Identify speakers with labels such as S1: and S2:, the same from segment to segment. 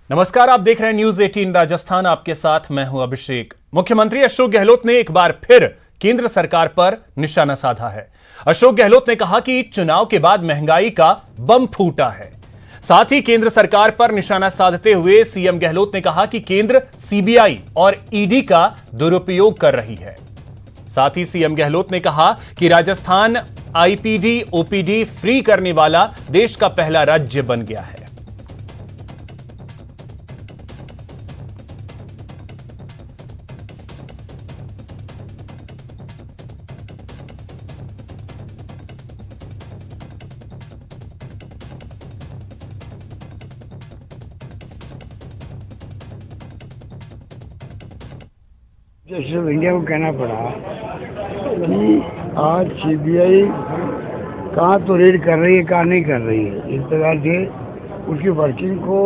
S1: नमस्कार, आप देख रहे हैं न्यूज 18 राजस्थान। आपके साथ मैं हूं अभिषेक। मुख्यमंत्री अशोक गहलोत ने एक बार फिर केंद्र सरकार पर निशाना साधा है। अशोक गहलोत ने कहा कि चुनाव के बाद महंगाई का बम फूटा है। साथ ही केंद्र सरकार पर निशाना साधते हुए सीएम गहलोत ने कहा कि केंद्र सीबीआई और ईडी का दुरुपयोग कर रही है। साथ ही सीएम गहलोत ने कहा कि राजस्थान आईपीडी ओपीडी फ्री करने वाला देश का पहला राज्य बन गया है।
S2: जैसे इंडिया को कहना पड़ा कि आज सीबीआई कहाँ तो रेड कर रही है, कहाँ नहीं कर रही है। इस प्रकार से उसकी वर्किंग को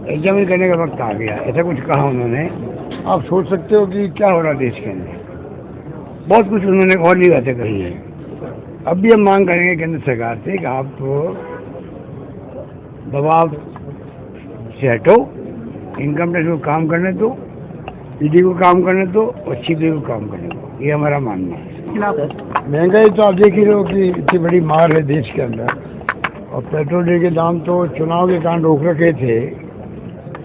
S2: एग्जामिन करने का वक्त आ गया, ऐसा कुछ कहा उन्होंने। आप सोच सकते हो कि क्या हो रहा है देश के अंदर। बहुत कुछ उन्होंने और नहीं बातें कही है। अब भी हम मांग करेंगे केंद्र सरकार से कि आप तो दबाव से हटो, इनकम टैक्स को काम करने दो, ईडी को काम करने दो और सीबीआई को काम करने दो। ये हमारा मानना है। महंगाई तो आप देख ही रहे हो कि इतनी बड़ी मार है देश के अंदर। और पेट्रोल डीजल के दाम तो चुनाव के कारण रोक रखे थे।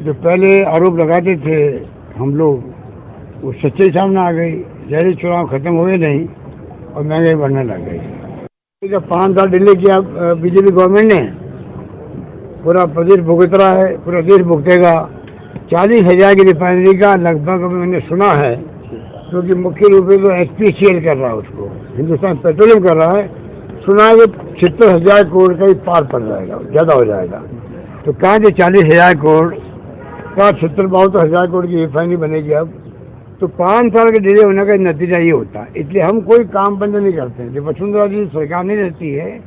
S2: जो पहले आरोप लगाते थे हम लोग, वो सच्चाई सामने आ गई। जैसे चुनाव खत्म हुए नहीं और महंगाई बढ़ने लग गई। जब 5 साल डिले किया बीजेपी गवर्नमेंट ने, पूरा प्रदेश भुगत रहा है, पूरा देश भुगतेगा। 40,000 की रिफाइनरी का लगभग अभी मैंने सुना है, क्योंकि मुख्य रूप से तो एचपीसीएल कर रहा है, उसको हिंदुस्तान पेट्रोलियम कर रहा है। सुना है कि 76,000 करोड़ का ही पार पड़ जाएगा, ज़्यादा हो जाएगा। तो कहाँ से 40,000 करोड़ का 70-72,000 करोड़ की रिफाइनरी बनेगी अब। तो 5 साल के डिले होने का नतीजा ये होता है। इसलिए हम कोई काम बंद नहीं करते। जब वसुंधरा जी सरकार नहीं रहती है,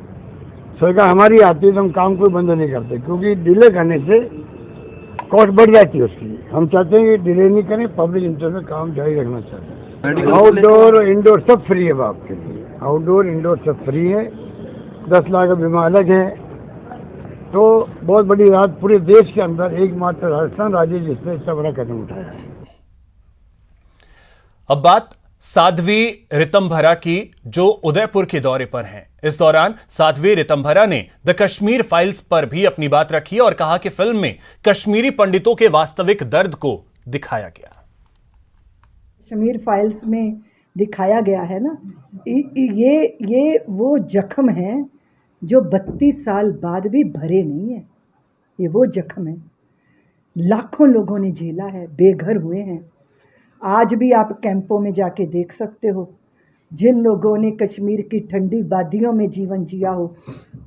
S2: सरकार हमारी आती है, तो हम काम कोई बंद नहीं करते, क्योंकि डिले करने से कॉस्ट बढ़ जाती है उसकी। हम चाहते हैं कि डिले नहीं करें, पब्लिक इंटरेस्ट में काम जारी रखना चाहते हैं। आउटडोर इंडोर सब फ्री है आपके लिए। आउटडोर इंडोर सब फ्री है। 10 लाख का बीमा अलग है। तो बहुत बड़ी बात, पूरे देश के अंदर एकमात्र राजस्थान राज्य जिसने इतना बड़ा कदम उठाया है।
S1: अब बात साध्वी ऋतंभरा की, जो उदयपुर के दौरे पर हैं। इस दौरान साध्वी ऋतंभरा ने द कश्मीर फाइल्स पर भी अपनी बात रखी और कहा कि फिल्म में कश्मीरी पंडितों के वास्तविक दर्द को दिखाया गया।
S3: कश्मीर फाइल्स में दिखाया गया है ना, ये वो जख्म है जो 32 साल बाद भी भरे नहीं है। ये वो जख्म है, लाखों लोगों ने झेला है, बेघर हुए हैं। आज भी आप कैंपों में जाके देख सकते हो, जिन लोगों ने कश्मीर की ठंडी वादियों में जीवन जिया हो,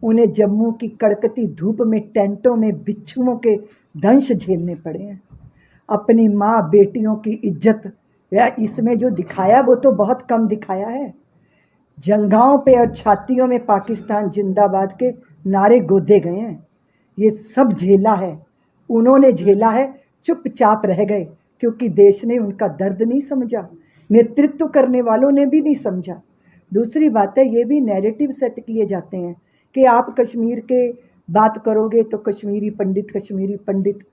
S3: उन्हें जम्मू की कड़कती धूप में टेंटों में बिच्छुओं के दंश झेलने पड़े हैं। अपनी माँ बेटियों की इज्जत या इसमें जो दिखाया वो तो बहुत कम दिखाया है। जंगाओं पे और छातियों में पाकिस्तान जिंदाबाद के नारे गोदे गए हैं। ये सब झेला है, उन्होंने झेला है, चुपचाप रह गए क्योंकि देश ने उनका दर्द नहीं समझा, नेतृत्व करने वालों ने भी नहीं समझा। दूसरी बात है, ये भी नैरेटिव सेट किए जाते हैं कि आप कश्मीर के बात करोगे तो कश्मीरी पंडित।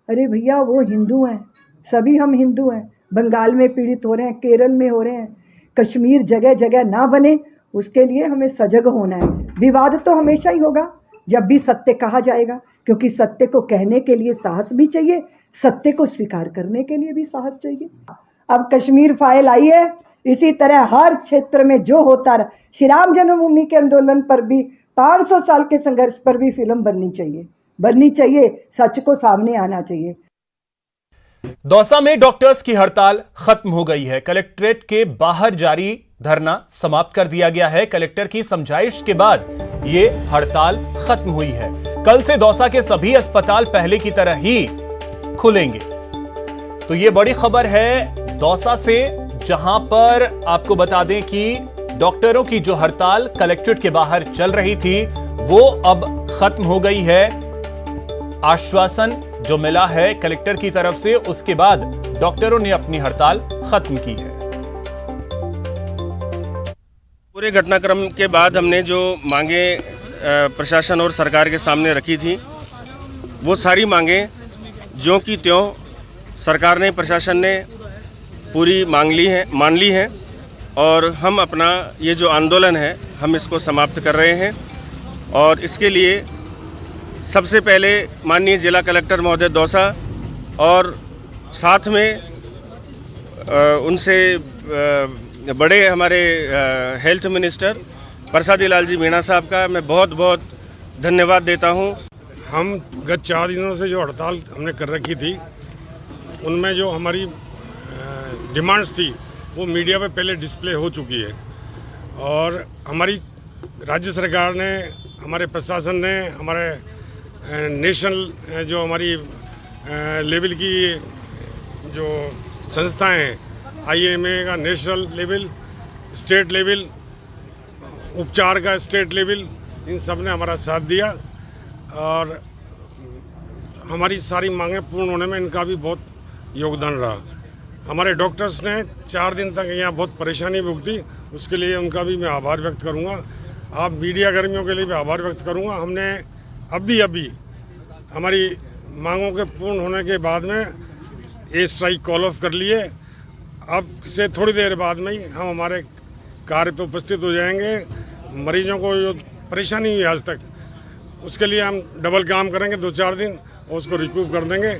S3: अरे भैया, वो हिंदू हैं, सभी हम हिंदू हैं। बंगाल में पीड़ित हो रहे हैं, केरल में हो रहे हैं। कश्मीर जगह जगह ना बने, उसके लिए हमें सजग होना है। विवाद तो हमेशा ही होगा जब भी सत्य कहा जाएगा, क्योंकि सत्य को कहने के लिए साहस भी चाहिए, सत्य को स्वीकार करने के लिए भी साहस चाहिए। अब कश्मीर फाइल आई है, इसी तरह हर क्षेत्र में जो होता रहा। श्री राम जन्मभूमि के आंदोलन पर भी, 500 साल के संघर्ष पर भी फिल्म बननी चाहिए, सच को सामने आना चाहिए।
S1: दौसा में डॉक्टर्स की हड़ताल खत्म हो गई है। कलेक्ट्रेट के बाहर जारी धरना समाप्त कर दिया गया है। कलेक्टर की समझाइश के बाद ये हड़ताल खत्म हुई है। कल से दौसा के सभी अस्पताल पहले की तरह ही खुलेंगे। तो ये बड़ी खबर है दौसा से, जहां पर आपको बता दें कि डॉक्टरों की जो हड़ताल कलेक्ट्रेट के बाहर चल रही थी, वो अब खत्म हो गई है। आश्वासन जो मिला है कलेक्टर की तरफ से, उसके बाद डॉक्टरों ने अपनी हड़ताल खत्म की है।
S4: पूरे घटनाक्रम के बाद हमने जो मांगे प्रशासन और सरकार के सामने रखी थी, वो सारी मांगे ज्यों की त्यों सरकार ने, प्रशासन ने पूरी मान ली है और हम अपना ये जो आंदोलन है हम इसको समाप्त कर रहे हैं। और इसके लिए सबसे पहले माननीय जिला कलेक्टर महोदय दौसा और साथ में उनसे बड़े हमारे हेल्थ मिनिस्टर प्रसादी लाल जी मीणा साहब का मैं बहुत बहुत धन्यवाद देता हूं।
S5: हम गत 4 दिनों से जो हड़ताल हमने कर रखी थी उनमें जो हमारी डिमांड्स थी वो मीडिया पे पहले डिस्प्ले हो चुकी है और हमारी राज्य सरकार ने, हमारे प्रशासन ने, हमारे नेशनल जो हमारी लेवल की जो संस्थाएं हैं, IMA का नेशनल लेवल, स्टेट लेवल, उपचार का स्टेट लेवल, इन सब ने हमारा साथ दिया और हमारी सारी मांगें पूर्ण होने में इनका भी बहुत योगदान रहा। हमारे डॉक्टर्स ने 4 दिन तक यहाँ बहुत परेशानी भुगती, उसके लिए उनका भी मैं आभार व्यक्त करूँगा। आप मीडिया कर्मियों के लिए भी आभार व्यक्त करूँगा। हमने अभी हमारी मांगों के पूर्ण होने के बाद में ये स्ट्राइक कॉल ऑफ कर लिए। अब से थोड़ी देर बाद में ही हम हमारे कार्य पे उपस्थित हो जाएंगे। मरीजों को जो परेशानी हुई आज तक, उसके लिए हम डबल काम करेंगे 2-4 दिन और उसको रिकूप कर देंगे।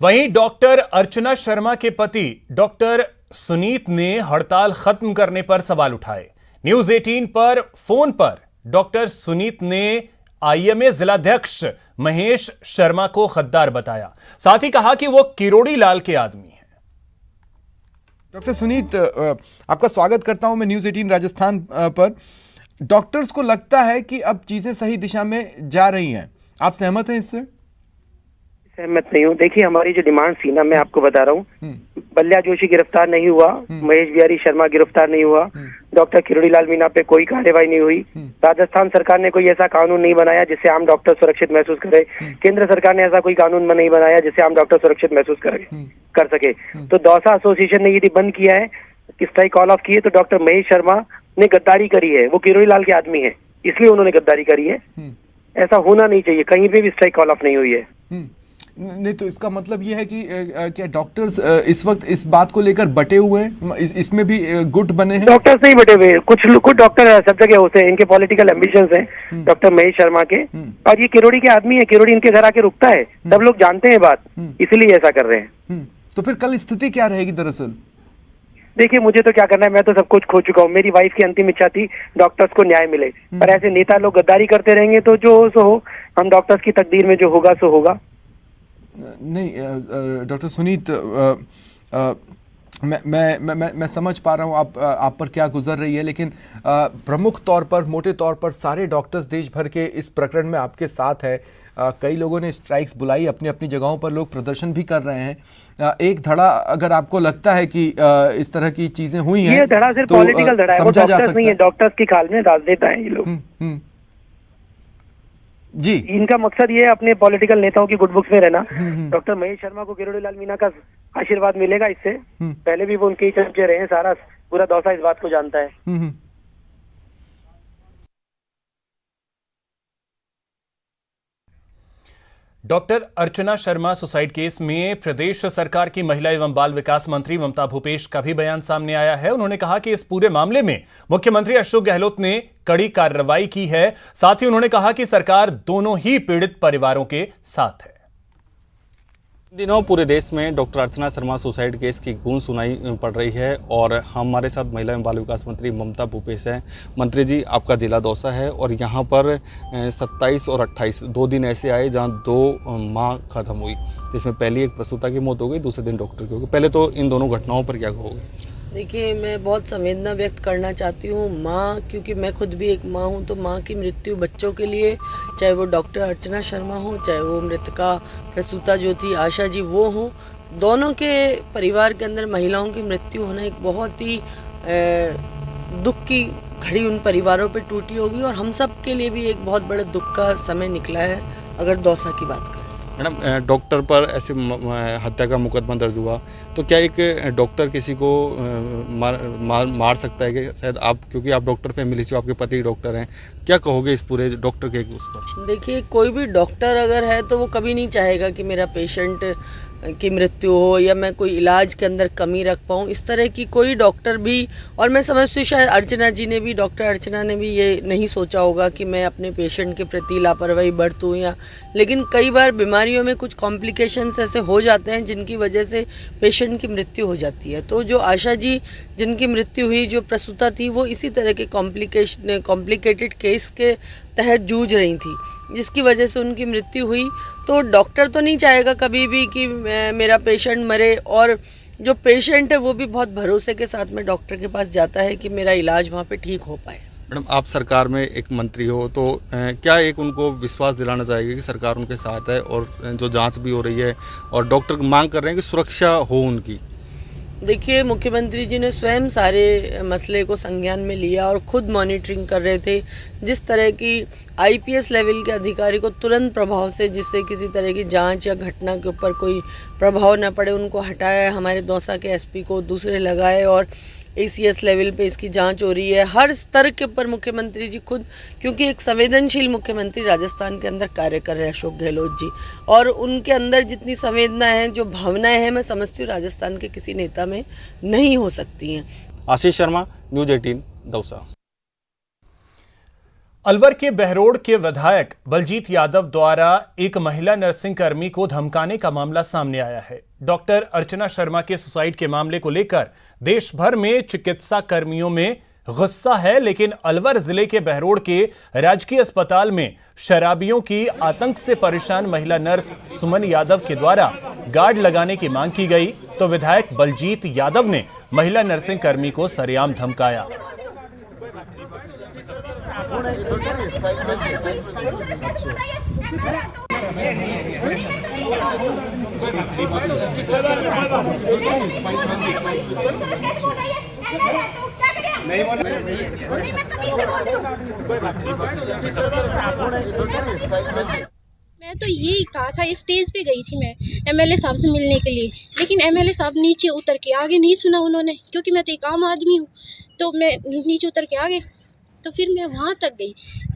S1: वहीं डॉक्टर अर्चना शर्मा के पति डॉक्टर सुनीत ने हड़ताल खत्म करने पर सवाल उठाए। न्यूज 18 पर फोन पर डॉक्टर सुनीत ने IMA जिलाध्यक्ष महेश शर्मा को गद्दार बताया, साथ ही कहा कि वो किरोड़ी लाल के आदमी हैं।
S6: डॉक्टर सुनीत, आपका स्वागत करता हूं मैं न्यूज 18 राजस्थान पर। डॉक्टर्स को लगता है कि अब चीजें सही दिशा में जा रही हैं, आप सहमत हैं इससे?
S7: सहमत नहीं हूँ। देखिए, हमारी जो डिमांड थी ना, मैं आपको बता रहा हूँ, बल्ल्या जोशी गिरफ्तार नहीं हुआ, महेश बिहारी शर्मा गिरफ्तार नहीं हुआ, डॉक्टर किरोड़ी लाल मीणा पे कोई कार्रवाई नहीं हुई, राजस्थान सरकार ने कोई ऐसा कानून नहीं बनाया जिससे आम डॉक्टर सुरक्षित महसूस करे, केंद्र सरकार ने ऐसा कोई कानून नहीं बनाया जिससे आम डॉक्टर सुरक्षित महसूस कर सके। तो दौसा एसोसिएशन ने यदि बंद किया है, स्ट्राइक कॉल ऑफ की है, तो डॉक्टर महेश शर्मा ने गद्दारी करी है। वो किरोड़ी लाल के आदमी है, इसलिए उन्होंने गद्दारी करी है। ऐसा होना नहीं चाहिए, कहीं पे भी स्ट्राइक कॉल ऑफ नहीं हुई है।
S6: नहीं, तो इसका मतलब ये है कि क्या डॉक्टर्स इस वक्त इस बात को लेकर बटे हुए हैं? इसमें भी गुट बने हैं?
S7: डॉक्टर्स नहीं बटे हुए, कुछ डॉक्टर सब जगह होते हैं, इनके पॉलिटिकल एम्बिशंस हैं डॉक्टर महेश शर्मा के, और ये किरोड़ी के आदमी है, किरोड़ी इनके घर आके रुकता है, सब लोग जानते हैं बात, इसीलिए ऐसा कर रहे हैं।
S6: तो फिर कल स्थिति क्या रहेगी दरअसल?
S7: देखिए, मुझे तो क्या करना है, मैं तो सब कुछ खो चुका हूँ। मेरी वाइफ की अंतिम इच्छा थी डॉक्टर्स को न्याय मिले, पर ऐसे नेता लोग गद्दारी करते रहेंगे तो जो हो सो हो। हम डॉक्टर्स की तकदीर में जो होगा सो होगा।
S6: नहीं डॉक्टर सुनीत, मैं समझ पा रहा हूँ आप पर क्या गुजर रही है, लेकिन प्रमुख तौर पर, मोटे तौर पर सारे डॉक्टर्स देश भर के इस प्रकरण में आपके साथ है। कई लोगों ने स्ट्राइक्स बुलाई, अपनी अपनी जगहों पर लोग प्रदर्शन भी कर रहे हैं। एक धड़ा अगर आपको लगता है कि इस तरह की चीजें हुई हैं,
S7: ये धड़ा सिर्फ
S6: तो
S7: पॉलिटिकल धड़ा है, वो
S6: समझा जा
S7: डॉक्टर्स
S6: सकता
S7: नहीं है, डॉक्टर्स की खाल में राजनेता हैं ये लोग।
S6: जी,
S7: इनका मकसद ये है अपने पॉलिटिकल नेताओं की गुड बुक्स में रहना। डॉक्टर महेश शर्मा को किरोड़ी लाल मीणा का आशीर्वाद मिलेगा इससे, पहले भी वो उनके ही चर्चे रहे हैं, सारा पूरा दौसा इस बात को जानता है।
S1: Doctor Archana Sharma suicide case में प्रदेश सरकार की महिला एवं बाल विकास मंत्री ममता भूपेश का भी बयान सामने आया है। उन्होंने कहा कि इस पूरे मामले में मुख्यमंत्री अशोक गहलोत ने कड़ी कार्रवाई की है। साथ ही उन्होंने कहा कि सरकार दोनों ही पीड़ित परिवारों के साथ है।
S8: दिनों पूरे देश में doctor Archana Sharma suicide case की गूंज सुनाई पड़ रही है और हमारे साथ महिला एवं बाल विकास मंत्री ममता भूपेश हैं। मंत्री जी, आपका जिला दौसा है और यहाँ पर 27 और 28 2 दिन ऐसे आए जहाँ 2 माँ खत्म हुई, जिसमें पहली एक प्रसूता की मौत हो गई, दूसरे दिन डॉक्टर की हो गई। पहले तो इन दोनों घटनाओं पर क्या कहोगे?
S9: देखिए, मैं बहुत संवेदना व्यक्त करना चाहती हूँ माँ, क्योंकि मैं खुद भी एक माँ हूँ। तो माँ की मृत्यु बच्चों के लिए, चाहे वो डॉक्टर अर्चना शर्मा हो, चाहे वो मृतका प्रसूता जो थी आशा जी वो हो, दोनों के परिवार के अंदर महिलाओं की मृत्यु होना एक बहुत ही दुख की घड़ी उन परिवारों पे टूटी होगी और हम सब के लिए भी एक बहुत बड़े दुख का समय निकला है अगर दौसा की बात करें।
S8: मैडम, डॉक्टर पर ऐसे हत्या का मुकदमा दर्ज हुआ, तो क्या एक डॉक्टर किसी को मार सकता है? कि शायद आप, क्योंकि आप डॉक्टर फैमिली से हो, आपके पति डॉक्टर हैं, क्या कहोगे इस पूरे डॉक्टर के उस पर?
S9: देखिए, कोई भी डॉक्टर अगर है तो वो कभी नहीं चाहेगा कि मेरा पेशेंट की मृत्यु हो या मैं कोई इलाज के अंदर कमी रख पाऊँ। इस तरह की कोई डॉक्टर भी, और मैं समझती हूँ शायद अर्चना जी ने भी, डॉक्टर अर्चना ने भी ये नहीं सोचा होगा कि मैं अपने पेशेंट के प्रति लापरवाही बरतूँ या, लेकिन कई बार बीमारियों में कुछ कॉम्प्लिकेशंस ऐसे हो जाते हैं जिनकी वजह से पेशेंट की मृत्यु हो जाती है। तो जो आशा जी जिनकी मृत्यु हुई, जो प्रसूता थी, वो इसी तरह के कॉम्प्लिकेटेड केस के तहत जूझ रही थी, जिसकी वजह से उनकी मृत्यु हुई। तो डॉक्टर तो नहीं चाहेगा कभी भी कि मेरा पेशेंट मरे, और जो पेशेंट है वो भी बहुत भरोसे के साथ में डॉक्टर के पास जाता है कि मेरा इलाज वहाँ पे ठीक हो पाए।
S8: मैडम, आप सरकार में एक मंत्री हो, तो क्या एक उनको विश्वास दिलाना चाहेंगे कि सरकार उनके साथ है और जो जांच भी हो रही है और डॉक्टर मांग कर रहे हैं कि सुरक्षा हो उनकी?
S9: देखिए, मुख्यमंत्री जी ने स्वयं सारे मसले को संज्ञान में लिया और खुद मॉनिटरिंग कर रहे थे। जिस तरह की आईपीएस लेवल के अधिकारी को तुरंत प्रभाव से, जिससे किसी तरह की जांच या घटना के ऊपर कोई प्रभाव न पड़े, उनको हटाया। हमारे दौसा के एसपी को दूसरे लगाए और एसीएस लेवल पे इसकी जांच हो रही है। हर स्तर के ऊपर मुख्यमंत्री जी खुद, क्योंकि एक संवेदनशील मुख्यमंत्री राजस्थान के अंदर कार्य कर रहे हैं अशोक गहलोत जी, और उनके अंदर जितनी संवेदना है, जो भावनाएं हैं, मैं समझती हूँ राजस्थान के किसी नेता में नहीं हो सकती हैं।
S8: आशीष शर्मा, न्यूज़ 18, दौसा।
S1: अलवर के बहरोड़ के विधायक बलजीत यादव द्वारा एक महिला नर्सिंग कर्मी को धमकाने का मामला सामने आया है। डॉक्टर अर्चना शर्मा के सुसाइड के मामले को लेकर देश भर में चिकित्सा कर्मियों में गुस्सा है, लेकिन अलवर जिले के बहरोड़ के राजकीय अस्पताल में शराबियों की आतंक से परेशान महिला नर्स सुमन यादव के द्वारा गार्ड लगाने की मांग की गई, तो विधायक बलजीत यादव ने महिला नर्सिंग कर्मी को सरेआम धमकाया।
S10: मैं तो यही कहा था, स्टेज पे गई थी मैं एमएलए साहब से मिलने के लिए, लेकिन एमएलए साहब नीचे उतर के आगे नहीं सुना उन्होंने, क्योंकि मैं तो एक आम आदमी हूँ, तो मैं नीचे उतर के आगे। तो फिर मैं वहाँ तक गई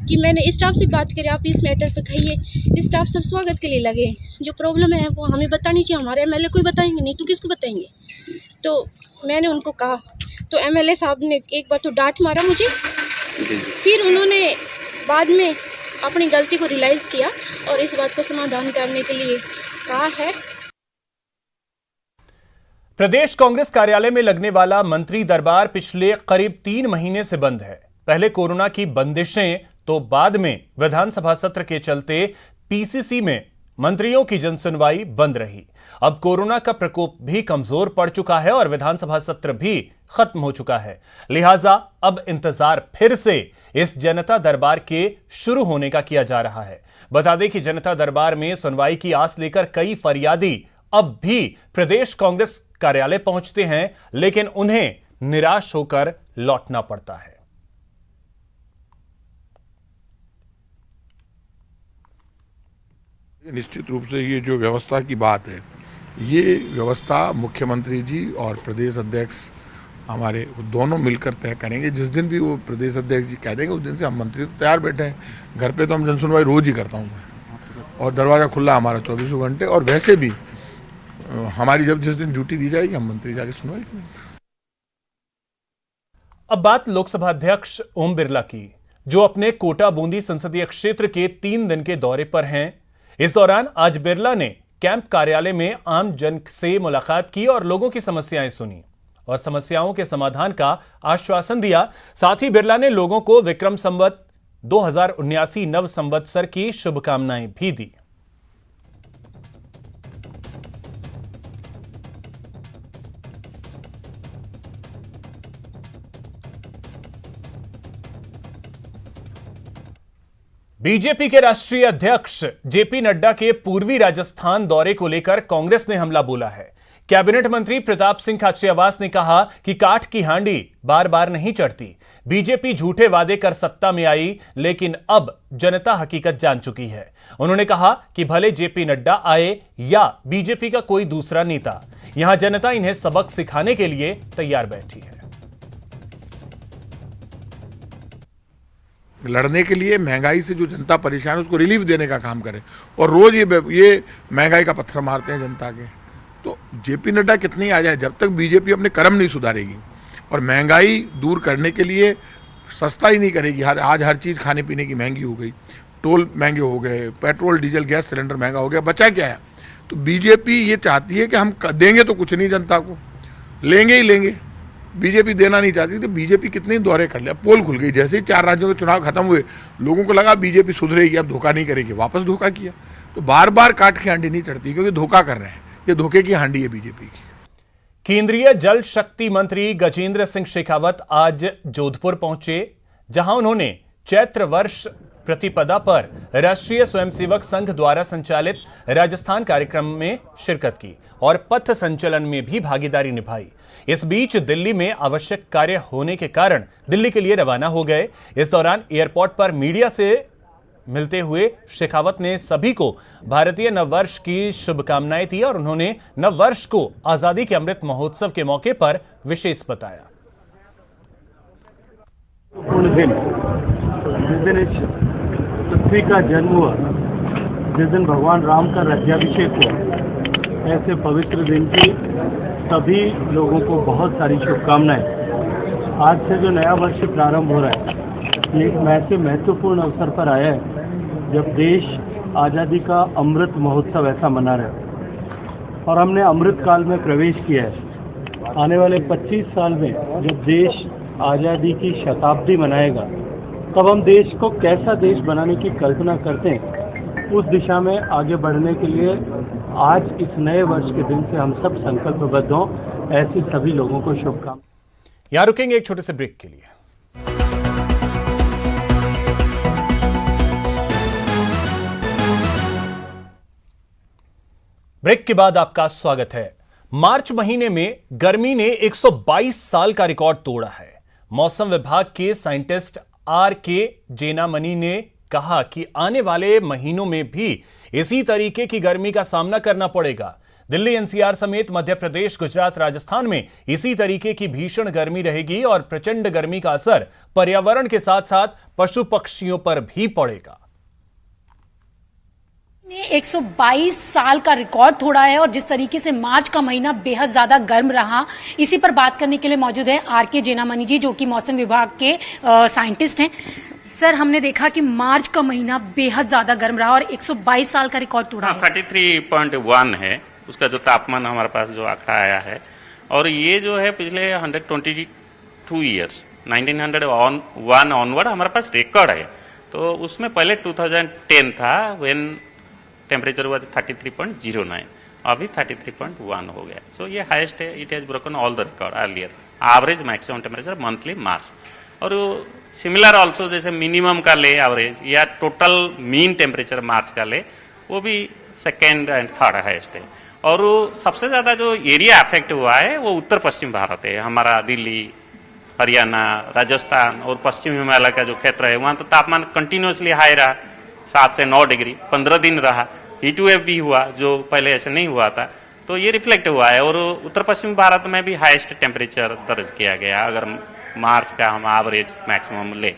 S10: कि मैंने स्टाफ से बात करी, आप इस मैटर पे कहिए। स्टाफ सब स्वागत के लिए लगे, जो प्रॉब्लम है वो हमें बतानी चाहिए, हमारे एमएलए को बताएंगे, नहीं तो किसको बताएंगे। तो मैंने उनको कहा, तो एमएलए साहब ने एक बार तो डांट मारा मुझे, फिर उन्होंने बाद में अपनी गलती को रियलाइज़ किया और इस बात को समाधान करने के लिए कहा है।
S1: प्रदेश कांग्रेस कार्यालय में लगने वाला मंत्री दरबार पिछले करीब 3 महीने से बंद है। पहले कोरोना की बंदिशें, तो बाद में विधानसभा सत्र के चलते पीसीसी में मंत्रियों की जनसुनवाई बंद रही। अब कोरोना का प्रकोप भी कमजोर पड़ चुका है और विधानसभा सत्र भी खत्म हो चुका है, लिहाजा अब इंतजार फिर से इस जनता दरबार के शुरू होने का किया जा रहा है। बता दें कि जनता दरबार में सुनवाई की आस लेकर कई फरियादी अब भी प्रदेश कांग्रेस कार्यालय पहुंचते हैं, लेकिन उन्हें निराश होकर लौटना पड़ता है।
S11: निश्चित रूप से ये जो व्यवस्था की बात है, ये व्यवस्था मुख्यमंत्री जी और प्रदेश अध्यक्ष हमारे दोनों मिलकर तय करेंगे। जिस दिन भी वो प्रदेश अध्यक्ष जी कह देंगे उस दिन से हम मंत्री तो तैयार बैठे हैं। घर पे तो हम जनसुनवाई रोज ही करता हूँ मैं, और दरवाज़ा खुला हमारा 24 घंटे। और वैसे भी हमारी जब जिस दिन ड्यूटी दी जाएगी हम मंत्री जाके सुनवाई करेंगे।
S1: अब बात लोकसभा अध्यक्ष ओम बिरला की, जो अपने कोटा बूंदी संसदीय क्षेत्र के 3 दिन के दौरे पर हैं। इस दौरान आज बिरला ने कैंप कार्यालय में आम जन से मुलाकात की और लोगों की समस्याएं सुनी और समस्याओं के समाधान का आश्वासन दिया। साथ ही बिरला ने लोगों को विक्रम संवत 2079 नव संवत्सर की शुभकामनाएं भी दी। बीजेपी के राष्ट्रीय अध्यक्ष जेपी नड्डा के पूर्वी राजस्थान दौरे को लेकर कांग्रेस ने हमला बोला है। कैबिनेट मंत्री प्रताप सिंह खाचरियावास ने कहा कि काठ की हांडी बार बार नहीं चढ़ती। बीजेपी झूठे वादे कर सत्ता में आई, लेकिन अब जनता हकीकत जान चुकी है। उन्होंने कहा कि भले जेपी नड्डा आए या बीजेपी का कोई दूसरा नेता, यहां जनता इन्हें सबक सिखाने के लिए तैयार बैठी है।
S11: लड़ने के लिए महंगाई से जो जनता परेशान है उसको रिलीफ देने का काम करें, और रोज ये महंगाई का पत्थर मारते हैं जनता के। तो जेपी नड्डा कितनी आ जाए, जब तक बीजेपी अपने कर्म नहीं सुधारेगी और महंगाई दूर करने के लिए सस्ता ही नहीं करेगी। आज हर चीज़ खाने पीने की महंगी हो गई, टोल महंगे हो गए, पेट्रोल डीजल गैस सिलेंडर महंगा हो गया, बचा क्या है? तो बीजेपी ये चाहती है कि हम देंगे तो कुछ नहीं, जनता को लेंगे ही लेंगे। बीजेपी देना नहीं चाहती, तो बीजेपी कितने दौरे कर लिया, पोल खुल गई। जैसे ही 4 राज्यों के चुनाव खत्म हुए, लोगों को लगा बीजेपी सुधरेगी, अब धोखा नहीं करेगी, वापस धोखा किया। तो बार बार काट की हांडी नहीं चढ़ती, क्योंकि धोखा कर रहे हैं, ये धोखे की हांडी है बीजेपी की।
S1: केंद्रीय जल शक्ति मंत्री गजेंद्र सिंह शेखावत आज जोधपुर पहुंचे, जहां उन्होंने चैत्र वर्ष प्रतिपदा पर राष्ट्रीय स्वयंसेवक संघ द्वारा संचालित राजस्थान कार्यक्रम में शिरकत की और पथ संचलन में भी भागीदारी निभाई। इस बीच दिल्ली में आवश्यक कार्य होने के कारण दिल्ली के लिए रवाना हो गए। इस दौरान एयरपोर्ट पर मीडिया से मिलते हुए शेखावत ने सभी को भारतीय नववर्ष की शुभकामनाएं दी और उन्होंने नववर्ष को आजादी के अमृत महोत्सव के मौके पर विशेष बताया।
S2: जिस दिन इस पृथ्वी का जन्म हुआ, जिस दिन भगवान राम का राज्याभिषेक हुआ, ऐसे पवित्र दिन की सभी लोगों को बहुत सारी शुभकामनाएं। आज से जो नया वर्ष प्रारंभ हो रहा है, ये एक ऐसे महत्वपूर्ण अवसर पर आया है जब देश आज़ादी का अमृत महोत्सव ऐसा मना रहा है और हमने अमृत काल में प्रवेश किया है। आने वाले 25 साल में जब देश आज़ादी की शताब्दी मनाएगा, तब हम देश को कैसा देश बनाने की कल्पना करते हैं, उस दिशा में आगे बढ़ने के लिए आज इस नए वर्ष के दिन से हम सब संकल्पबद्ध हों। ऐसे सभी लोगों को शुभकामनाएं।
S1: यहां रुकेंगे एक छोटे से ब्रेक के लिए। ब्रेक के बाद आपका स्वागत है। मार्च महीने में गर्मी ने 122 साल का रिकॉर्ड तोड़ा है। मौसम विभाग के साइंटिस्ट आर.के. जेनामनी ने कहा कि आने वाले महीनों में भी इसी तरीके की गर्मी का सामना करना पड़ेगा। दिल्ली, एनसीआर समेत मध्य प्रदेश, गुजरात, राजस्थान में इसी तरीके की भीषण गर्मी रहेगी और प्रचंड गर्मी का असर पर्यावरण के साथ साथ पशु पक्षियों पर भी पड़ेगा।
S12: 122 साल का रिकॉर्ड तोड़ा है और जिस तरीके से मार्च का महीना बेहद ज्यादा गर्म रहा, इसी पर बात करने के लिए मौजूद है आर.के. जेनामनी जी, जो कि मौसम विभाग के साइंटिस्ट हैं। सर, हमने देखा कि मार्च का महीना बेहद ज्यादा गर्म रहा और 122 साल का रिकॉर्ड तोड़ा है।
S13: 33.1 है उसका जो तापमान हमारे पास जो आंकड़ा आया है, और ये जो है पिछले 122 ईयर्स 1901 ऑनवर्ड हमारे पास रिकॉर्ड है। तो उसमें पहले 2010 था, व्हेन टेम्परेचर हुआ 33.09, अभी 33.1 हो गया। सो ये हाईएस्ट है, it has broken all the record earlier. Average maximum temperature monthly March, और सिमिलर ऑल्सो जैसे मिनिमम का ले एवरेज या टोटल मीन टेम्परेचर मार्च का ले, वो भी सेकेंड एंड थर्ड हाईएस्ट है। और सबसे ज़्यादा जो एरिया अफेक्ट हुआ है वो उत्तर पश्चिम भारत है। हमारा दिल्ली, हरियाणा, राजस्थान और पश्चिम हिमालय का जो क्षेत्र है, वहाँ तो तापमान कंटिन्यूसली हाई रहा, 7 से 9 डिग्री 15 दिन रहा। हीट वेव भी हुआ जो पहले ऐसे नहीं हुआ था, तो ये रिफ्लेक्ट हुआ है। और उत्तर पश्चिम भारत में भी हाईएस्ट टेम्परेचर दर्ज किया गया। अगर मार्च का हम एवरेज मैक्सिमम ले,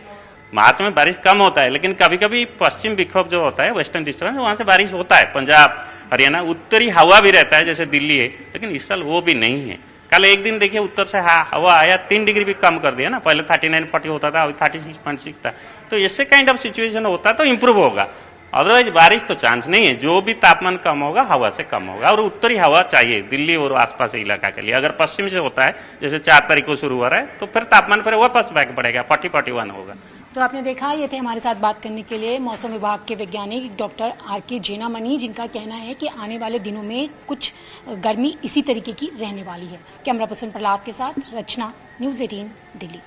S13: मार्च में बारिश कम होता है, लेकिन कभी कभी पश्चिम विक्षोभ जो होता है, वेस्टर्न डिस्टर्बेंस, वहाँ से बारिश होता है। पंजाब, हरियाणा, उत्तरी हवा भी रहता है जैसे दिल्ली है, लेकिन इस साल वो भी नहीं है। कल एक दिन देखिए उत्तर से हवा आया, 3 डिग्री भी कम कर दिया ना, पहले 39-40 होता था, अभी 36.6 था। तो ऐसे काइंड ऑफ सिचुएशन होता है तो इंप्रूव होगा, अदरवाइज बारिश तो चांस नहीं है। जो भी तापमान कम होगा हवा से कम होगा, और उत्तरी हवा चाहिए दिल्ली और आसपास के इलाका के लिए। अगर पश्चिम से होता है जैसे 4 तारीख को शुरू हो रहा है, तो फिर तापमान पर वापस बैक बढ़ेगा, 40-41 होगा।
S12: तो आपने देखा, ये थे हमारे साथ बात करने के लिए मौसम विभाग के वैज्ञानिक डॉक्टर आर.के. जेनामनी, जिनका कहना है कि आने वाले दिनों में कुछ गर्मी इसी तरीके की रहने वाली है। कैमरा पर्सन प्रहलाद के साथ रचना, न्यूज़ 18 दिल्ली।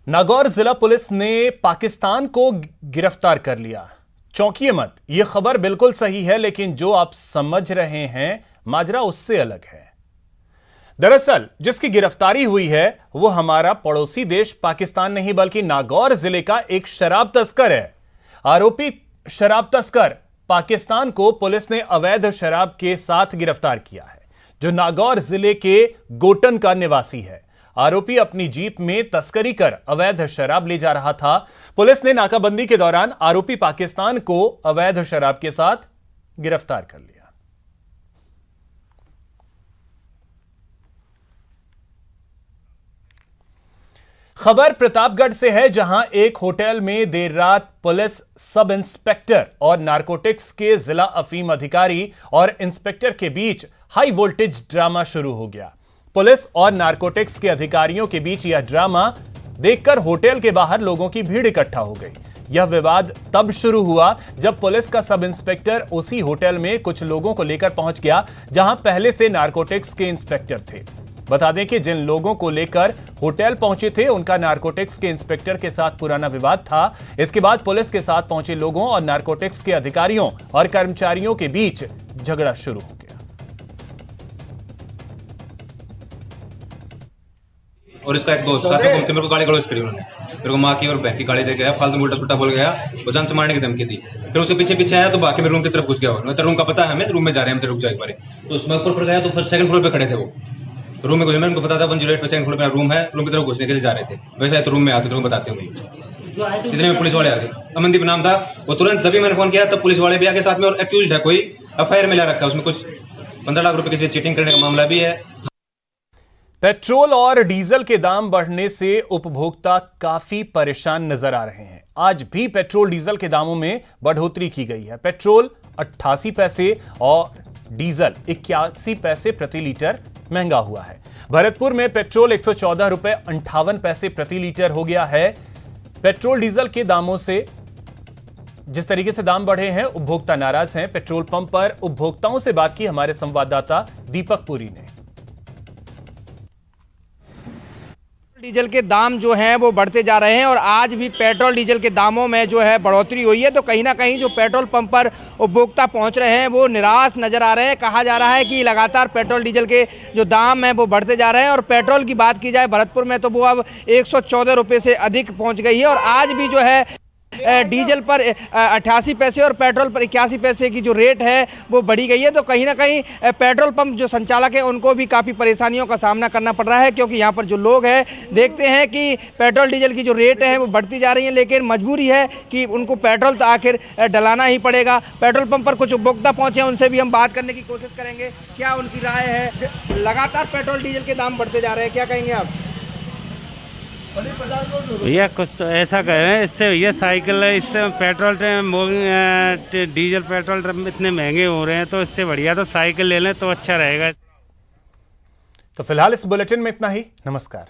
S1: नागौर जिला पुलिस ने पाकिस्तान को गिरफ्तार कर लिया। चौंकिए मत, यह खबर बिल्कुल सही है, लेकिन जो आप समझ रहे हैं माजरा उससे अलग है। दरअसल जिसकी गिरफ्तारी हुई है वो हमारा पड़ोसी देश पाकिस्तान नहीं बल्कि नागौर जिले का एक शराब तस्कर है। आरोपी शराब तस्कर पाकिस्तान को पुलिस ने अवैध शराब के साथ गिरफ्तार किया है, जो नागौर जिले के गोटन का निवासी है। आरोपी अपनी जीप में तस्करी कर अवैध शराब ले जा रहा था। पुलिस ने नाकाबंदी के दौरान आरोपी पाकिस्तान को अवैध शराब के साथ गिरफ्तार कर लिया। खबर प्रतापगढ़ से है, जहां एक होटल में देर रात पुलिस सब इंस्पेक्टर और नारकोटिक्स के जिला अफीम अधिकारी और इंस्पेक्टर के बीच हाई वोल्टेज ड्रामा शुरू हो गया। पुलिस और नारकोटिक्स के अधिकारियों के बीच यह ड्रामा देखकर होटल के बाहर लोगों की भीड़ इकट्ठा हो गई। यह विवाद तब शुरू हुआ जब पुलिस का सब इंस्पेक्टर उसी होटल में कुछ लोगों को लेकर पहुंच गया, जहां पहले से नारकोटिक्स के इंस्पेक्टर थे। बता दें कि जिन लोगों को लेकर होटल पहुंचे थे उनका नारकोटिक्स के इंस्पेक्टर के साथ पुराना विवाद था। इसके बाद पुलिस के साथ पहुंचे लोगों और नारकोटिक्स के अधिकारियों और कर्मचारियों के बीच झगड़ा शुरू हो गया।
S14: और इसका एक दोस्त था, तो मेरे को गाली गलौज करी उन्होंने, मेरे को माँ की और बहन की गाली दे गया, फालतू में उल्टा सुल्टा बोल गया, वो जान से मारने की धमकी दी। फिर उसके पीछे पीछे आया तो बाकी मेरे रूम की तरफ घुस गया। और रूम का पता है हमें, रूम में जा रहे हैं, हम रुक जाए एक बार। तो उसमें ऊपर पर गया तो फर्स्ट सेकंड फ्लोर पे खड़े थे वो। रूम में घुसे, मैं उनको पता था 108 पे सेकंड फ्लोर पे रूम है, रूम की तरफ घुसने के लिए जा रहे थे। वैसे तो रूम में आते तो बताते हुए इतने में पुलिस वाले आ गए। अमनदीप नाम था वो। तुरंत तभी मैंने फोन किया तब पुलिस वाले भी आगे साथ में, और एक्यूज्ड है कोई एफआईआर में ला रखा है, उसमें कुछ 15 लाख रुपए किसी चीटिंग करने का मामला भी है।
S1: पेट्रोल और डीजल के दाम बढ़ने से उपभोक्ता काफी परेशान नजर आ रहे हैं। आज भी पेट्रोल डीजल के दामों में बढ़ोतरी की गई है। पेट्रोल 88 पैसे और डीजल 81 पैसे प्रति लीटर महंगा हुआ है। भरतपुर में पेट्रोल 114 रुपए 58 पैसे प्रति लीटर हो गया है। पेट्रोल डीजल के दामों से जिस तरीके से दाम बढ़े हैं, उपभोक्ता नाराज हैं। पेट्रोल पंप पर उपभोक्ताओं से बात की हमारे संवाददाता दीपक पुरी ने।
S15: डीजल के दाम जो हैं वो बढ़ते जा रहे हैं और आज भी पेट्रोल डीजल के दामों में जो है बढ़ोतरी हुई है। तो कहीं ना कहीं जो पेट्रोल पंप पर उपभोक्ता पहुंच रहे हैं वो निराश नज़र आ रहे हैं। कहा जा रहा है कि लगातार पेट्रोल डीजल के जो दाम हैं वो बढ़ते जा रहे हैं। और पेट्रोल की बात की जाए भरतपुर में तो वो अब 114 रुपये से अधिक पहुँच गई है। और आज भी जो है डीजल पर 88 पैसे और पेट्रोल पर 81 पैसे की जो रेट है वो बढ़ी गई है। तो कहीं ना कहीं पेट्रोल पंप जो संचालक हैं उनको भी काफ़ी परेशानियों का सामना करना पड़ रहा है, क्योंकि यहाँ पर जो लोग हैं देखते हैं कि पेट्रोल डीजल की जो रेट है वो बढ़ती जा रही है, लेकिन मजबूरी है कि उनको पेट्रोल तो आखिर डलाना ही पड़ेगा। पेट्रोल पंप पर कुछ उपभोक्ता पहुँचे हैं, उनसे भी हम बात करने की कोशिश करेंगे, क्या उनकी राय है। लगातार पेट्रोल डीजल के दाम बढ़ते जा रहे हैं, क्या कहेंगे आप?
S16: भैया कुछ तो ऐसा कह रहे हैं, इससे भैया साइकिल है, इससे पेट्रोल डीजल पेट्रोल इतने महंगे हो रहे हैं, तो इससे बढ़िया तो साइकिल ले लें तो अच्छा रहेगा।
S1: तो फिलहाल इस बुलेटिन में इतना ही। नमस्कार।